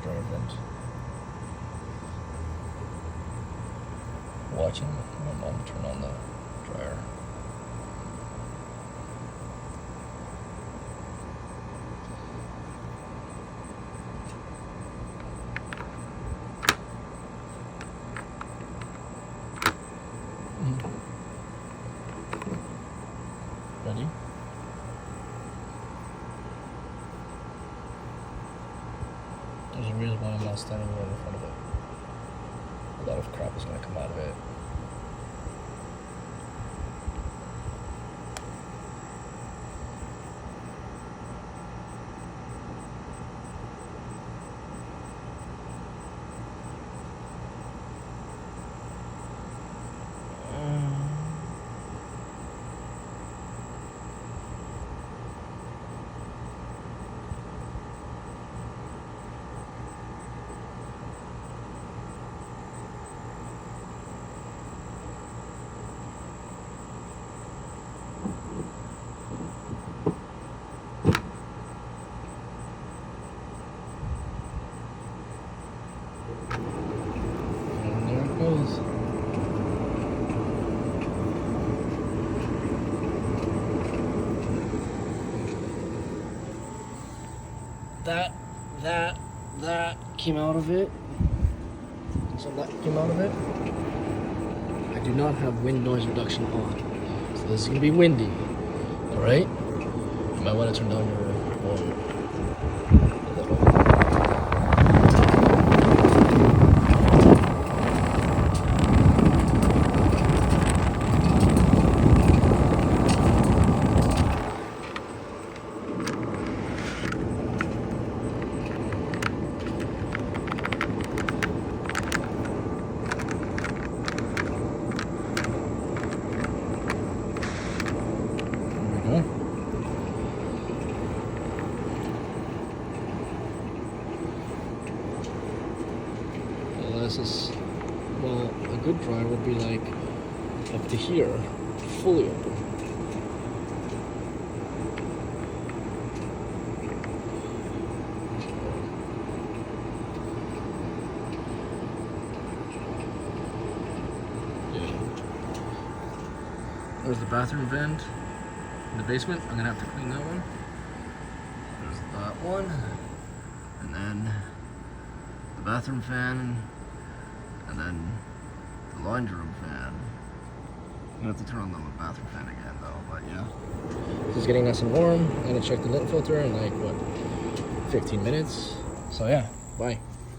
dryer vent. Watching my mom turn on the dryer. Ready? There's a reason why I'm not standing right in front of it. A lot of crap is going to come out of it. And there it goes. That came out of it. So that came out of it. I do not have wind noise reduction on. So this is gonna be windy. Alright? You might want to turn down your volume. This is, well, a good dryer would be like up to here, fully open. Yeah. There's the bathroom vent in the basement. I'm gonna have to clean that one. There's that one, and then the bathroom fan. And then the laundry room fan. I'm gonna have to turn on the bathroom fan again though, but yeah. This is getting nice and warm. I'm gonna check the lint filter in like, what, 15 minutes? So yeah, bye.